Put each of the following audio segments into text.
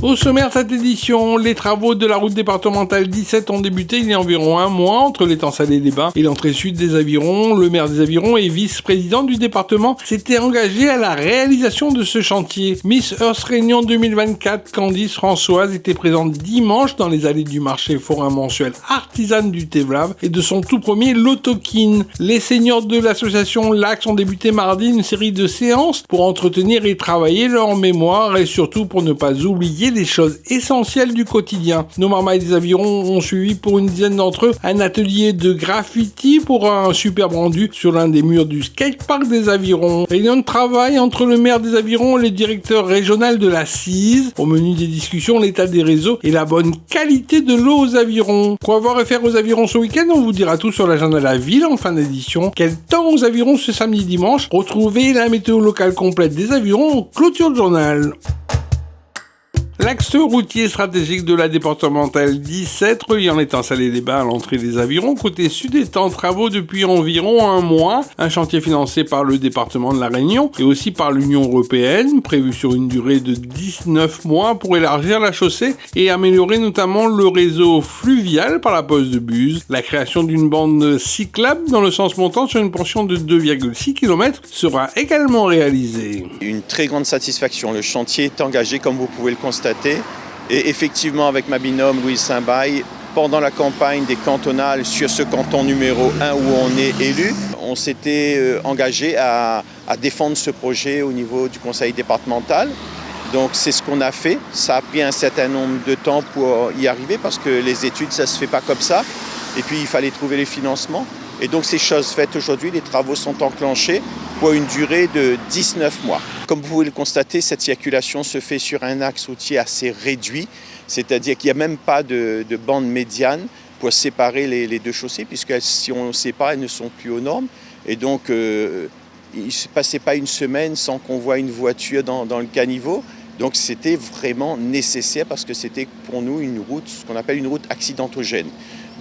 Au sommaire de cette édition, les travaux de la route départementale 17 ont débuté il y a environ un mois entre l'étang Salé-les-Bains et l'entrée sud des Avirons. Le maire des Avirons et vice-président du département s'était engagé à la réalisation de ce chantier. Miss Earth Réunion 2024, Candice Françoise, était présente dimanche dans les allées du marché forain mensuel artisane du Tévlave et de son tout premier Lotokin. Les seniors de l'association LAX ont débuté mardi une série de séances pour entretenir et travailler leur mémoire et surtout pour ne pas oublier les choses essentielles du quotidien. Nos marmailles des Avirons ont suivi pour une dizaine d'entre eux un atelier de graffiti pour un superbe rendu sur l'un des murs du skatepark des Avirons. Réunion de travail entre le maire des Avirons et le directeur régional de la CISE. Au menu des discussions, l'état des réseaux et la bonne qualité de l'eau aux Avirons. Quoi voir et faire aux Avirons ce week-end? On vous dira tout sur l'agenda de la ville en fin d'édition. Quel temps aux Avirons ce samedi dimanche? Retrouvez la météo locale complète des Avirons en clôture de journal. L'axe routier stratégique de la départementale 17, reliant l'étang Salé-les-Bains à l'entrée des Avirons, côté sud, est en travaux depuis environ un mois. Un chantier financé par le département de la Réunion et aussi par l'Union européenne, prévu sur une durée de 19 mois pour élargir la chaussée et améliorer notamment le réseau fluvial par la pose de buses. La création d'une bande cyclable dans le sens montant sur une portion de 2,6 km sera également réalisée. Une très grande satisfaction. Le chantier est engagé, comme vous pouvez le constater. Et effectivement, avec ma binôme Louise Saint-Bail, pendant la campagne des cantonales sur ce canton numéro 1 où on est élu, on s'était engagé à défendre ce projet au niveau du conseil départemental. Donc c'est ce qu'on a fait. Ça a pris un certain nombre de temps pour y arriver parce que les études, ça ne se fait pas comme ça. Et puis il fallait trouver les financements. Et donc c'est chose faite aujourd'hui, les travaux sont enclenchés pour une durée de 19 mois. Comme vous pouvez le constater, cette circulation se fait sur un axe routier assez réduit, c'est-à-dire qu'il n'y a même pas de bande médiane pour séparer les deux chaussées, puisque si on sépare, elles ne sont plus aux normes. Et donc il ne se passait pas une semaine sans qu'on voit une voiture dans le caniveau. Donc c'était vraiment nécessaire parce que c'était pour nous une route, ce qu'on appelle une route accidentogène.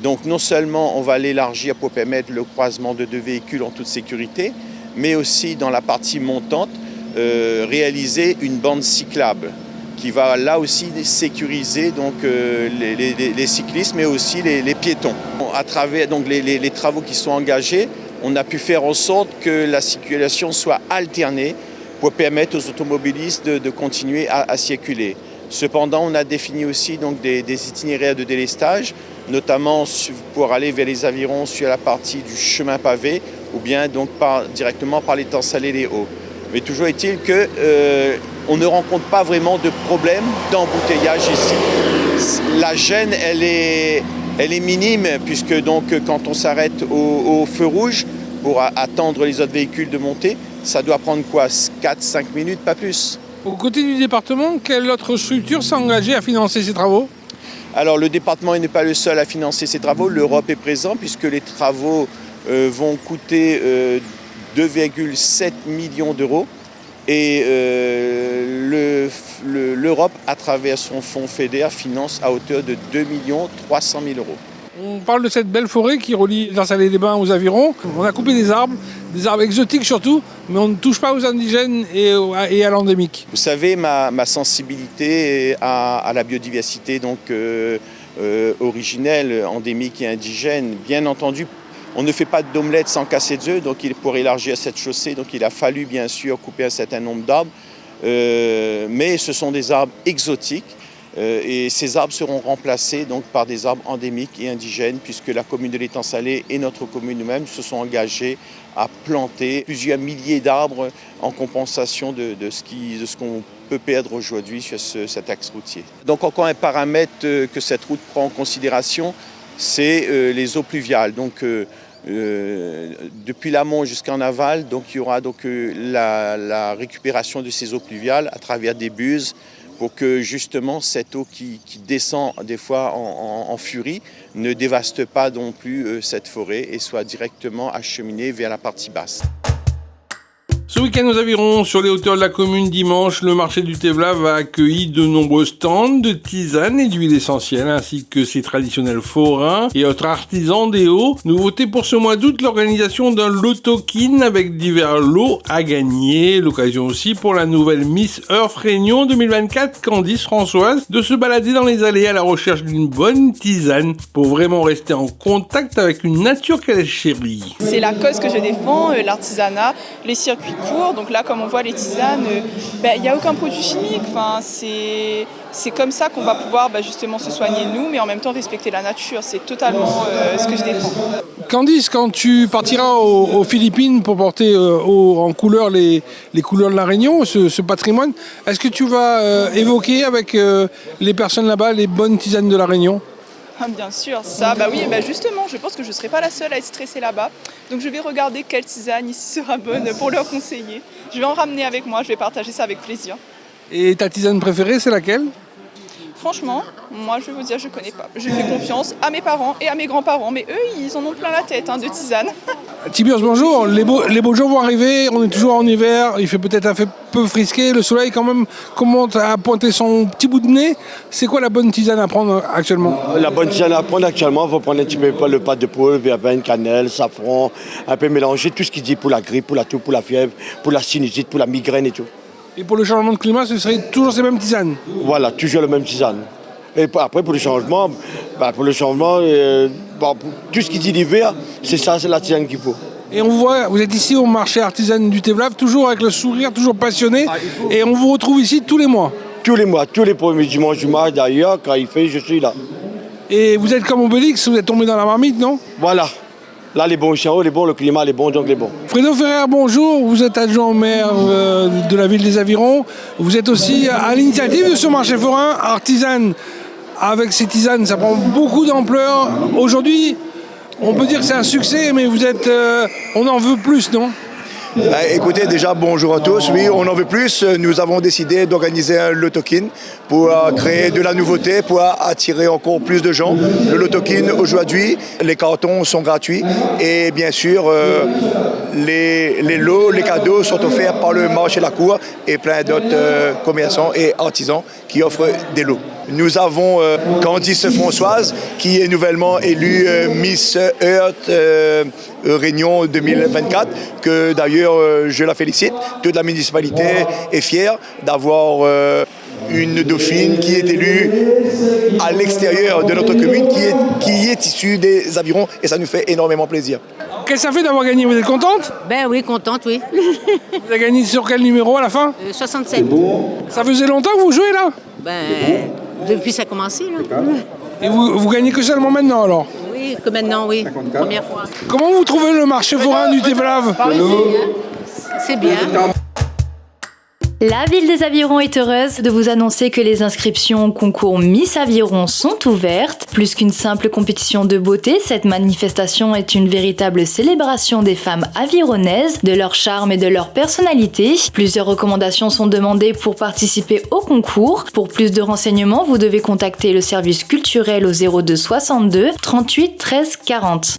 Donc non seulement on va l'élargir pour permettre le croisement de deux véhicules en toute sécurité, mais aussi dans la partie montante, réaliser une bande cyclable qui va là aussi sécuriser donc, les cyclistes, mais aussi les piétons. À travers donc, les travaux qui sont engagés, on a pu faire en sorte que la circulation soit alternée pour permettre aux automobilistes de continuer à circuler. Cependant, on a défini aussi donc, des itinéraires de délestage, notamment pour aller vers les Avirons sur la partie du chemin pavé ou bien donc directement par l'étang Salé-les-Hauts. Mais toujours est-il qu'on ne rencontre pas vraiment de problème d'embouteillage ici. La gêne, elle est minime puisque donc, quand on s'arrête au feu rouge pour attendre les autres véhicules de monter, ça doit prendre quoi, 4-5 minutes, pas plus. Aux côtés du département, quelle autre structure s'est engagée à financer ces travaux? Alors le département n'est pas le seul à financer ces travaux, l'Europe est présente puisque les travaux vont coûter 2,7 millions d'euros et l'Europe, à travers son fonds FEDER, finance à hauteur de 2 300 000 euros. On parle de cette belle forêt qui relie l'étang Salé-les-Bains aux Avirons. On a coupé des arbres exotiques surtout, mais on ne touche pas aux indigènes et à l'endémique. Vous savez, ma sensibilité à la biodiversité donc, originelle, endémique et indigène, bien entendu, on ne fait pas d'omelette sans casser d'œufs, donc pour élargir cette chaussée, donc il a fallu bien sûr couper un certain nombre d'arbres, mais ce sont des arbres exotiques. Et ces arbres seront remplacés donc, par des arbres endémiques et indigènes puisque la commune de l'étang Salé et notre commune nous-mêmes se sont engagés à planter plusieurs milliers d'arbres en compensation de ce qu'on peut perdre aujourd'hui sur cet axe routier. Donc encore un paramètre que cette route prend en considération, c'est les eaux pluviales. Donc, depuis l'amont jusqu'en aval, donc, il y aura donc, la récupération de ces eaux pluviales à travers des buses, pour que justement cette eau qui descend des fois en furie ne dévaste pas non plus cette forêt et soit directement acheminée vers la partie basse. Ce week-end aux Avirons, sur les hauteurs de la commune dimanche, le marché du Tevlav a accueilli de nombreux stands de tisanes et d'huiles essentielles, ainsi que ses traditionnels forains et autres artisans des Hauts. Nouveauté pour ce mois d'août, l'organisation d'un loto-kin avec divers lots à gagner. L'occasion aussi pour la nouvelle Miss Earth Réunion 2024, Candice Françoise, de se balader dans les allées à la recherche d'une bonne tisane pour vraiment rester en contact avec une nature qu'elle chérit. C'est la cause que je défends, l'artisanat, les circuits courts. Donc là, comme on voit les tisanes, il n'y a aucun produit chimique. Enfin, c'est comme ça qu'on va pouvoir justement se soigner nous, mais en même temps respecter la nature. C'est totalement ce que je défends. Candice, quand tu partiras aux Philippines pour porter en couleur les couleurs de la Réunion, ce patrimoine, est-ce que tu vas évoquer avec les personnes là-bas les bonnes tisanes de la Réunion ? Bien sûr, ça, oui, justement, je pense que je ne serai pas la seule à être stressée là-bas. Donc je vais regarder quelle tisane ici sera bonne pour leur conseiller. Je vais en ramener avec moi, je vais partager ça avec plaisir. Et ta tisane préférée, c'est laquelle ? Franchement, moi je vais vous dire, je ne connais pas. Je fais confiance à mes parents et à mes grands-parents, mais eux, ils en ont plein la tête de tisanes. Tiburce, bonjour. Les beaux jours vont arriver, on est toujours en hiver, il fait peut-être un peu frisqué, le soleil quand même commence à pointer son petit bout de nez. C'est quoi la bonne tisane à prendre actuellement ? La bonne tisane à prendre actuellement, il faut prendre un petit peu le pâte de poule, verveine, cannelle, safran, un peu mélanger tout ce qui dit pour la grippe, pour la toux, pour la fièvre, pour la sinusite, pour la migraine et tout. Et pour le changement de climat, ce serait toujours ces mêmes tisanes ? Voilà, toujours la même tisane. Et après, pour le changement, tout ce qui dit l'hiver, c'est la tisane qu'il faut. Et on voit, vous êtes ici au marché artisan du Tevlav, toujours avec le sourire, toujours passionné, et on vous retrouve ici tous les mois. Tous les mois, tous les premiers dimanches du mois, d'ailleurs, quand il fait, je suis là. Et vous êtes comme Obélix, vous êtes tombé dans la marmite, non ? Voilà. Là, les bons chiots, les bons, le climat, les bons, donc les bons. Fredo Ferrer, bonjour. Vous êtes adjoint au maire de la ville des Avirons. Vous êtes aussi à l'initiative de ce marché forain artisan. Avec ces tisanes, ça prend beaucoup d'ampleur. Aujourd'hui, on peut dire que c'est un succès, mais on en veut plus, non ? Écoutez, déjà bonjour à tous. Oui, on en veut plus. Nous avons décidé d'organiser un loto-kin pour créer de la nouveauté, pour attirer encore plus de gens. Le loto-kin aujourd'hui, les cartons sont gratuits et bien sûr les lots, les cadeaux sont offerts par le marché La Cour et plein d'autres commerçants et artisans qui offrent des lots. Nous avons Candice Françoise qui est nouvellement élue Miss Earth Réunion 2024, que d'ailleurs je la félicite. Toute la municipalité est fière d'avoir une dauphine qui est élue à l'extérieur de notre commune, qui est issue des Avirons, et ça nous fait énormément plaisir. Qu'est-ce que ça fait d'avoir gagné ? Vous êtes contente ? Ben oui, contente, oui. Vous avez gagné sur quel numéro à la fin ? 67. Ça faisait longtemps que vous jouez là ? Ben, depuis ça a commencé, là. Et vous gagnez que seulement maintenant alors ? Oui, que maintenant, oui. Première fois. Comment vous trouvez le marché forain du Tevlav ? C'est bien. La ville des Avirons est heureuse de vous annoncer que les inscriptions au concours Miss Aviron sont ouvertes. Plus qu'une simple compétition de beauté, cette manifestation est une véritable célébration des femmes avironnaises, de leur charme et de leur personnalité. Plusieurs recommandations sont demandées pour participer au concours. Pour plus de renseignements, vous devez contacter le service culturel au 02 62 38 13 40.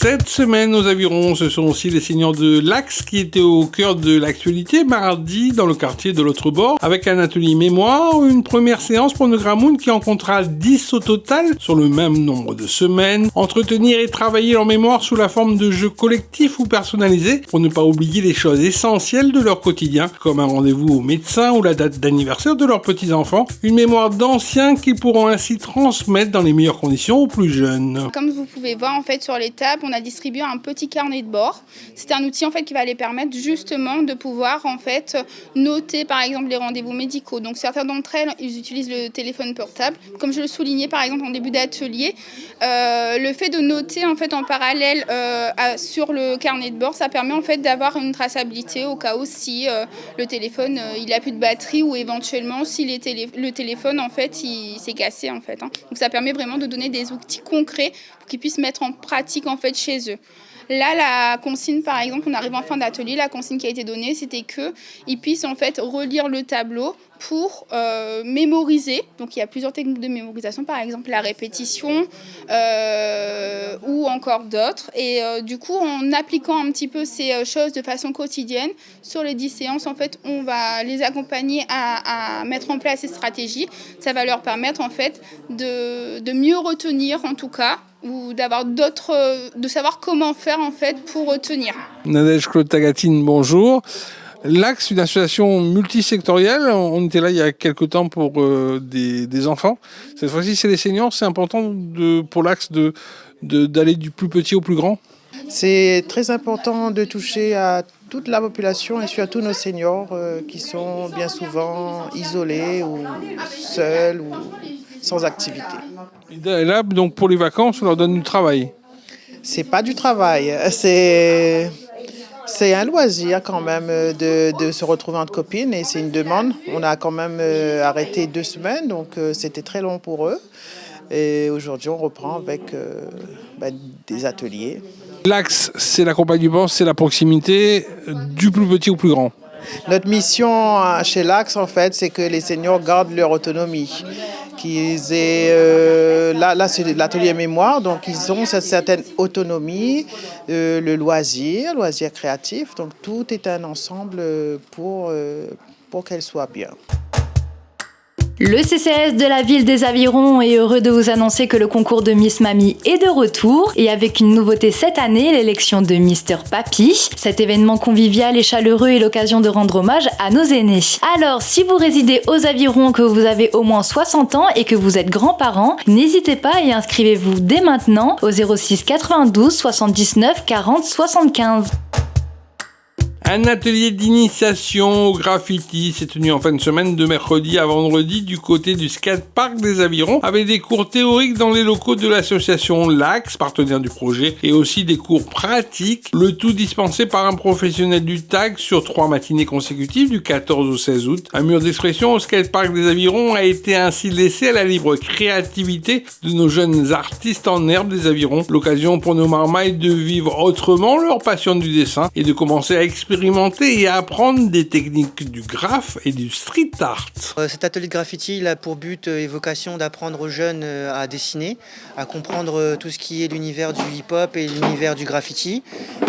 Cette semaine aux Avirons, ce sont aussi les seigneurs de l'Axe qui étaient au cœur de l'actualité mardi dans le quartier de l'autre bord avec un atelier mémoire, une première séance pour Negramoun qui en comptera 10 au total sur le même nombre de semaines. Entretenir et travailler leur mémoire sous la forme de jeux collectifs ou personnalisés pour ne pas oublier les choses essentielles de leur quotidien comme un rendez-vous au médecin ou la date d'anniversaire de leurs petits-enfants. Une mémoire d'anciens qu'ils pourront ainsi transmettre dans les meilleures conditions aux plus jeunes. Comme vous pouvez voir en fait sur les tables, on a distribué un petit carnet de bord. C'est un outil en fait qui va les permettre justement de pouvoir en fait noter par exemple les rendez-vous médicaux. Donc certains d'entre elles, ils utilisent le téléphone portable. Comme je le soulignais par exemple en début d'atelier, le fait de noter en fait en parallèle sur le carnet de bord, ça permet en fait d'avoir une traçabilité au cas où si le téléphone il a plus de batterie ou éventuellement si le téléphone en fait il s'est cassé en fait. Donc ça permet vraiment de donner des outils concrets pour qu'ils puissent mettre en pratique en fait chez eux. Là, la consigne, par exemple, on arrive en fin d'atelier, la consigne qui a été donnée, c'était qu'ils puissent en fait relire le tableau pour mémoriser. Donc il y a plusieurs techniques de mémorisation, par exemple la répétition ou encore d'autres. Et du coup, en appliquant un petit peu ces choses de façon quotidienne, sur les 10 séances, en fait, on va les accompagner à mettre en place ces stratégies. Ça va leur permettre en fait de mieux retenir en tout cas, ou de savoir comment faire en fait pour retenir. Nadège Claude Tagatine, bonjour. L'Axe, une association multisectorielle, on était là il y a quelques temps pour des enfants. Cette fois-ci, c'est les seniors. C'est important pour l'Axe d'aller du plus petit au plus grand. C'est très important de toucher à toute la population et surtout nos seniors qui sont bien souvent isolés ou seuls ou sans activité. Et là, donc pour les vacances, on leur donne du travail. C'est pas du travail, c'est un loisir quand même de se retrouver entre copines et c'est une demande. On a quand même arrêté 2 semaines, donc c'était très long pour eux. Et aujourd'hui, on reprend avec des ateliers. L'Axe, c'est l'accompagnement, c'est la proximité du plus petit au plus grand. Notre mission chez l'Axe, en fait, c'est que les seniors gardent leur autonomie. Qu'ils aient, là, c'est l'atelier mémoire, donc ils ont cette certaine autonomie, le loisir créatif. Donc tout est un ensemble pour qu'elle soit bien. Le CCAS de la ville des Avirons est heureux de vous annoncer que le concours de Miss Mamie est de retour et avec une nouveauté cette année, l'élection de Mister Papy. Cet événement convivial et chaleureux est l'occasion de rendre hommage à nos aînés. Alors, si vous résidez aux Avirons, que vous avez au moins 60 ans et que vous êtes grands-parents, n'hésitez pas et inscrivez-vous dès maintenant au 06 92 79 40 75. Un atelier d'initiation au graffiti s'est tenu en fin de semaine de mercredi à vendredi du côté du skatepark des Avirons avec des cours théoriques dans les locaux de l'association l'Axe, partenaire du projet, et aussi des cours pratiques, le tout dispensé par un professionnel du tag sur 3 matinées consécutives du 14 au 16 août. Un mur d'expression au skatepark des Avirons a été ainsi laissé à la libre créativité de nos jeunes artistes en herbe des Avirons. L'occasion pour nos marmailles de vivre autrement leur passion du dessin et de commencer à expérimenter et à apprendre des techniques du graphe et du street art. Cet atelier de graffiti il a pour but et vocation d'apprendre aux jeunes à dessiner, à comprendre tout ce qui est l'univers du hip-hop et l'univers du graffiti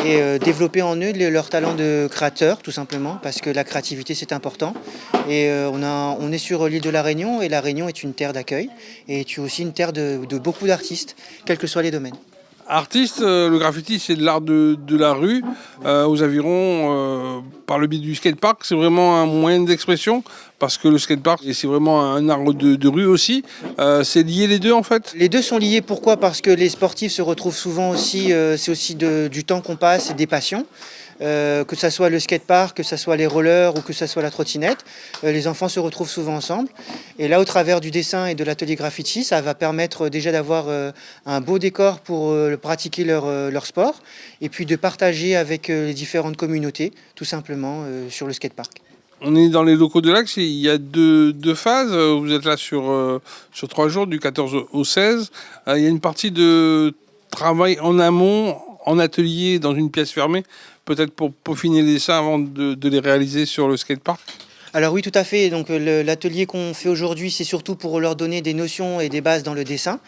et développer en eux leur talent de créateur tout simplement parce que la créativité c'est important. Et on est sur l'île de la Réunion et la Réunion est une terre d'accueil et est aussi une terre de beaucoup d'artistes, quels que soient les domaines. Artiste, le graffiti, c'est de l'art de la rue. Aux Avirons, par le biais du skatepark, c'est vraiment un moyen d'expression parce que le skatepark, c'est vraiment un art de rue aussi. C'est lié les deux en fait ? Les deux sont liés. Pourquoi ? Parce que les sportifs se retrouvent souvent aussi, c'est aussi du temps qu'on passe et des passions. Que ça soit le skatepark, que ça soit les rollers ou que ça soit la trottinette, les enfants se retrouvent souvent ensemble. Et là, au travers du dessin et de l'atelier graffiti, ça va permettre déjà d'avoir un beau décor pour pratiquer leur sport et puis de partager avec les différentes communautés, tout simplement, sur le skatepark. On est dans les locaux de l'Axe, il y a deux phases. Vous êtes là sur 3 jours, du 14 au 16. Il y a une partie de travail en amont, en atelier, dans une pièce fermée, peut-être pour peaufiner les dessins avant de les réaliser sur le skatepark. Alors oui, tout à fait. Donc l'atelier qu'on fait aujourd'hui, c'est surtout pour leur donner des notions et des bases dans le dessin.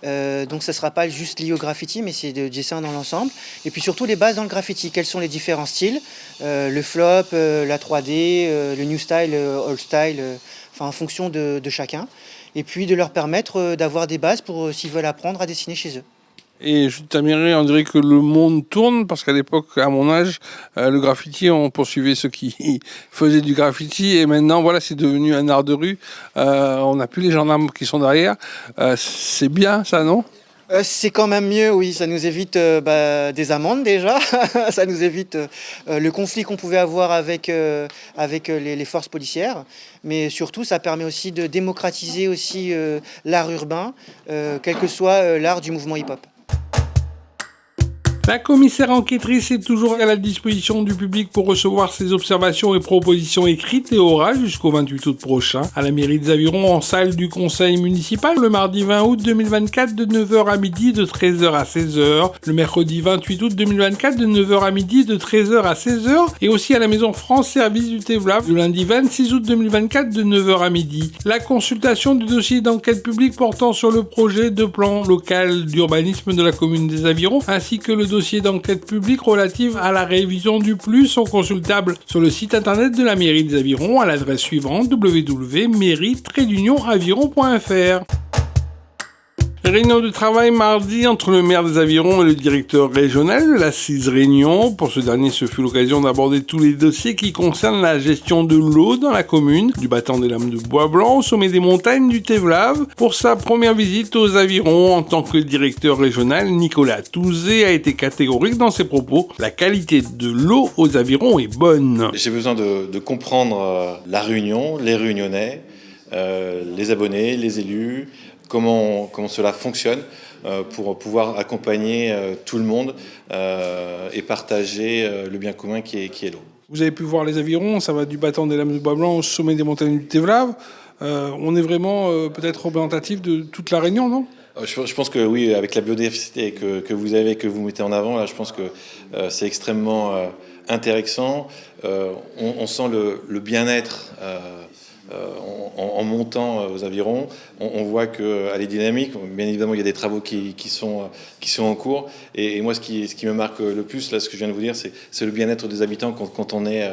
Donc ça ne sera pas juste lié au graffiti, mais c'est du dessin dans l'ensemble. Et puis surtout les bases dans le graffiti. Quels sont les différents styles ? Le flop, la 3D, le new style, old style, en fonction de chacun. Et puis de leur permettre d'avoir des bases pour s'ils veulent apprendre à dessiner chez eux. Et je t'admirais, on dirait que le monde tourne, parce qu'à l'époque, à mon âge, le graffiti, on poursuivait ceux qui faisaient du graffiti, et maintenant, voilà, c'est devenu un art de rue. On n'a plus les gendarmes qui sont derrière. C'est bien, ça, non ? C'est quand même mieux, oui, ça nous évite des amendes déjà, ça nous évite le conflit qu'on pouvait avoir avec les forces policières, mais surtout ça permet aussi de démocratiser aussi l'art urbain, quel que soit l'art du mouvement hip-hop. La commissaire enquêtrice est toujours à la disposition du public pour recevoir ses observations et propositions écrites et orales jusqu'au 28 août prochain à la mairie des Avirons en salle du conseil municipal le mardi 20 août 2024 de 9h à midi de 13h à 16h, le mercredi 28 août 2024 de 9h à midi de 13h à 16h et aussi à la maison France Service du Tévlav le lundi 26 août 2024 de 9h à midi. La consultation du dossier d'enquête publique portant sur le projet de plan local d'urbanisme de la commune des Avirons ainsi que le dossier d'enquête publique relative à la révision du PLU sont consultables sur le site internet de la mairie des Avirons à l'adresse suivante www.mairie-aviron.fr. Réunion de travail mardi entre le maire des Avirons et le directeur régional de la CIS Réunion. Pour ce dernier, ce fut l'occasion d'aborder tous les dossiers qui concernent la gestion de l'eau dans la commune, du battant des lames de bois blanc au sommet des montagnes du Tévlav. Pour sa première visite aux Avirons en tant que directeur régional, Nicolas Touzé a été catégorique dans ses propos. La qualité de l'eau aux Avirons est bonne. J'ai besoin de comprendre la Réunion, les Réunionnais, les abonnés, les élus, comment cela fonctionne pour pouvoir accompagner tout le monde et partager le bien commun qui est l'eau. Vous avez pu voir les Avirons, ça va du battant des lames de bois blanc au sommet des montagnes du Tévlav. On est vraiment peut-être représentatif de toute la Réunion, non ? Je pense que oui, avec la biodiversité que vous avez, que vous mettez en avant, là, je pense que c'est extrêmement intéressant. On sent le bien-être en montant aux Avirons. On voit qu'elle est dynamique. Bien évidemment, il y a des travaux qui sont en cours. Et moi, ce qui me marque le plus, là, ce que je viens de vous dire, c'est le bien-être des habitants quand on est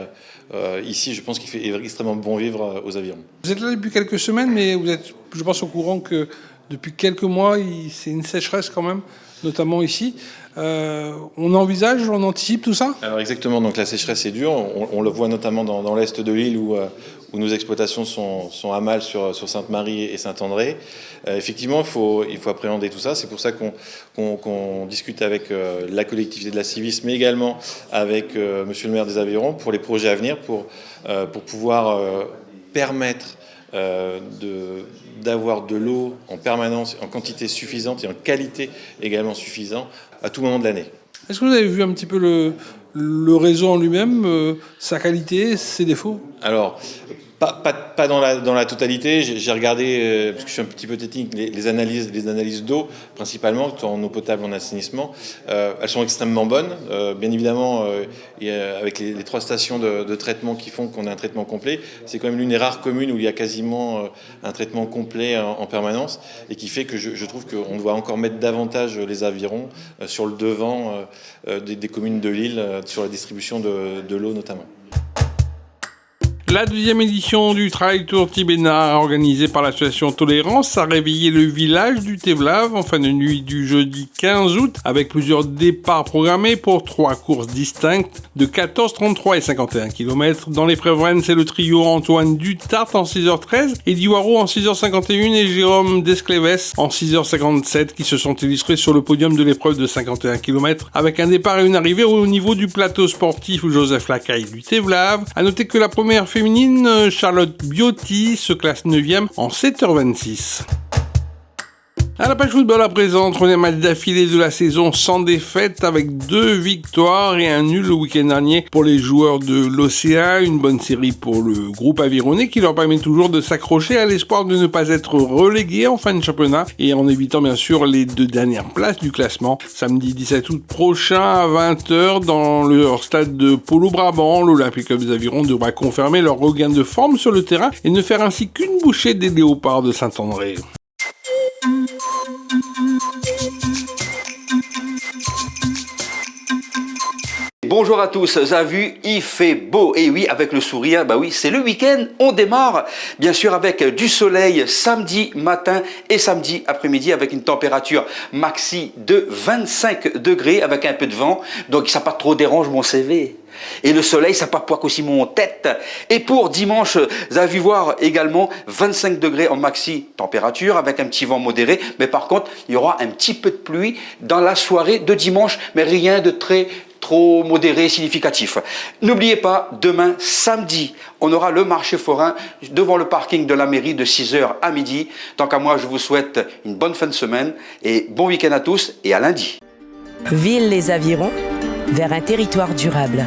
ici. Je pense qu'il fait extrêmement bon vivre aux Avirons. Vous êtes là depuis quelques semaines, mais vous êtes, je pense, au courant que depuis quelques mois, c'est une sécheresse quand même, notamment ici. On envisage, on anticipe tout ça ? Alors exactement, donc la sécheresse est dure. On le voit notamment dans l'est de l'île où nos exploitations sont à mal sur Sainte-Marie et Saint-André. Effectivement, il faut appréhender tout ça. C'est pour ça qu'on discute avec la collectivité de la Civis, mais également avec monsieur le maire des Avirons pour les projets à venir, pour pouvoir permettre d'avoir de l'eau en permanence, en quantité suffisante et en qualité également suffisante à tout moment de l'année. Est-ce que vous avez vu un petit peu le réseau en lui-même, sa qualité, ses défauts ? Alors, pas dans la totalité. J'ai regardé, parce que je suis un petit peu technique, les analyses d'eau, principalement, en eau potable, en assainissement. Elles sont extrêmement bonnes. Bien évidemment, avec les 3 stations de traitement qui font qu'on a un traitement complet, c'est quand même l'une des rares communes où il y a quasiment un traitement complet en permanence, et qui fait que je trouve qu'on doit encore mettre davantage les Avirons sur le devant des communes de l'île, sur la distribution de l'eau notamment. La 2e édition du Trail Tour Tibénard organisée par l'association Tolérance a réveillé le village du Tévlav en fin de nuit du jeudi 15 août avec plusieurs départs programmés pour 3 courses distinctes de 14, 33 et 51 km. Dans l'épreuve reine, c'est le trio Antoine Dutart en 6h13, Eddie Waro en 6h51 et Jérôme Descleves en 6h57 qui se sont illustrés sur le podium de l'épreuve de 51 km avec un départ et une arrivée au niveau du plateau sportif Joseph Lacaille du Tévlav. À noter que la première féminine, Charlotte Biotti, se classe 9e en 7h26. À la page football à présent, 3e match d'affilée de la saison sans défaite avec 2 victoires et un nul le week-end dernier pour les joueurs de l'Océan. Une bonne série pour le groupe avironnais qui leur permet toujours de s'accrocher à l'espoir de ne pas être relégués en fin de championnat et en évitant bien sûr les 2 dernières places du classement. Samedi 17 août prochain à 20h dans leur stade de Polo Brabant, l'Olympique Club des Avirons devra confirmer leur regain de forme sur le terrain et ne faire ainsi qu'une bouchée des Léopards de Saint-André. Bonjour à tous, vous avez vu, il fait beau, et oui, avec le sourire, bah oui, c'est le week-end, on démarre, bien sûr avec du soleil samedi matin et samedi après-midi avec une température maxi de 25 degrés avec un peu de vent, donc ça pas trop dérange mon CV. Et le soleil, ça pas poique aussi mon tête. Et pour dimanche, vous avez vu voir également 25 degrés en maxi température avec un petit vent modéré. Mais par contre, il y aura un petit peu de pluie dans la soirée de dimanche, mais rien de trop modéré, significatif. N'oubliez pas, demain, samedi, on aura le marché forain devant le parking de la mairie de 6h à midi. Tant qu'à moi, je vous souhaite une bonne fin de semaine et bon week-end à tous et à lundi. Ville les Avirons, vers un territoire durable.